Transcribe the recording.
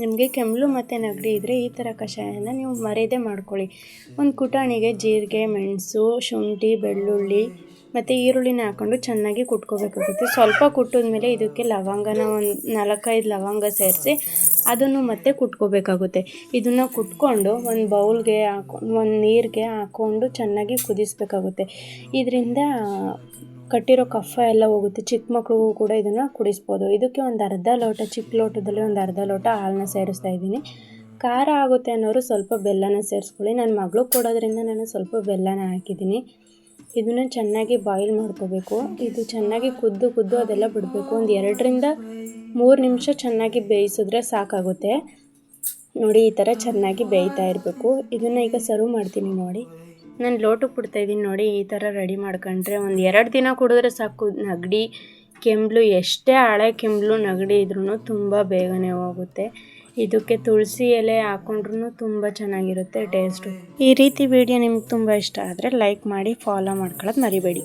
ನಿಮಗೆ ಕೆಮ್ಮಲು ಮತ್ತು ನೆಗಡಿ ಇದ್ದರೆ ಈ ಥರ ಕಷಾಯನ ನೀವು ಮರೆಯದೇ ಮಾಡ್ಕೊಳ್ಳಿ. ಒಂದು ಕುಟಾಣಿಗೆ ಜೀರಿಗೆ, ಮೆಣಸು, ಶುಂಠಿ, ಬೆಳ್ಳುಳ್ಳಿ ಮತ್ತು ಈರುಳ್ಳಿನ ಹಾಕ್ಕೊಂಡು ಚೆನ್ನಾಗಿ ಕುಟ್ಕೋಬೇಕಾಗುತ್ತೆ. ಸ್ವಲ್ಪ ಕುಟ್ಟಿದ್ಮೇಲೆ ಇದಕ್ಕೆ ಲವಂಗನ ಒಂದು 4-5 ಲವಂಗ ಸೇರಿಸಿ ಅದನ್ನು ಮತ್ತೆ ಕುಟ್ಕೋಬೇಕಾಗುತ್ತೆ. ಇದನ್ನು ಕುಟ್ಕೊಂಡು ಒಂದು ಬೌಲ್ಗೆ ಒಂದು ನೀರಿಗೆ ಹಾಕ್ಕೊಂಡು ಚೆನ್ನಾಗಿ ಕುದಿಸಬೇಕಾಗುತ್ತೆ. ಇದರಿಂದ ಕಟ್ಟಿರೋ ಕಫ ಎಲ್ಲ ಹೋಗುತ್ತೆ. ಚಿಕ್ಕ ಮಕ್ಳಿಗೂ ಕೂಡ ಇದನ್ನು ಕುಡಿಸ್ಬೋದು. ಇದಕ್ಕೆ ಒಂದು ಅರ್ಧ ಲೋಟ, ಚಿಕ್ಕ ಲೋಟದಲ್ಲಿ ಒಂದು ಅರ್ಧ ಲೋಟ ಹಾಲನ್ನ ಸೇರಿಸ್ತಾ ಇದ್ದೀನಿ. ಖಾರ ಆಗುತ್ತೆ ಅನ್ನೋರು ಸ್ವಲ್ಪ ಬೆಲ್ಲನ ಸೇರಿಸ್ಕೊಳ್ಳಿ. ನನ್ನ ಮಗಳು ಕೊಡೋದ್ರಿಂದ ನಾನು ಸ್ವಲ್ಪ ಬೆಲ್ಲನ ಹಾಕಿದ್ದೀನಿ. ಇದನ್ನು ಚೆನ್ನಾಗಿ ಬಾಯ್ಲ್ ಮಾಡ್ಕೋಬೇಕು. ಇದು ಚೆನ್ನಾಗಿ ಕುದ್ದು ಅದೆಲ್ಲ ಬಿಡಬೇಕು. ಒಂದು 2-3 ನಿಮಿಷ ಚೆನ್ನಾಗಿ ಬೇಯಿಸಿದ್ರೆ ಸಾಕಾಗುತ್ತೆ. ನೋಡಿ, ಈ ಥರ ಚೆನ್ನಾಗಿ ಬೇಯ್ತಾ ಇರಬೇಕು. ಇದನ್ನು ಈಗ ಸರ್ವ್ ಮಾಡ್ತೀನಿ. ನೋಡಿ, ನಾನು ಲೋಟಕ್ಕೆ ಬಿಡ್ತಾಯಿದ್ದೀನಿ. ನೋಡಿ, ಈ ಥರ ರೆಡಿ ಮಾಡ್ಕೊಂಡ್ರೆ ಒಂದು 2 ದಿನ ಕುಡಿದ್ರೆ ಸಾಕು. ನೆಗಡಿ, ಕೆಮ್ಮಲು, ಎಷ್ಟೇ ಹಳೆ ಕೆಮ್ಮಲು ನೆಗಡಿ ಇದ್ರೂ ತುಂಬ ಬೇಗನೆ ಹೋಗುತ್ತೆ. ಇದಕ್ಕೆ ತುಳಸಿ ಎಲೆ ಹಾಕ್ಕೊಂಡ್ರೂ ತುಂಬ ಚೆನ್ನಾಗಿರುತ್ತೆ ಟೇಸ್ಟು. ಈ ರೀತಿ ವಿಡಿಯೋ ನಿಮ್ಗೆ ತುಂಬ ಇಷ್ಟ ಆದರೆ ಲೈಕ್ ಮಾಡಿ, ಫಾಲೋ ಮಾಡ್ಕೊಳ್ಳೋದು ಮರಿಬೇಡಿ.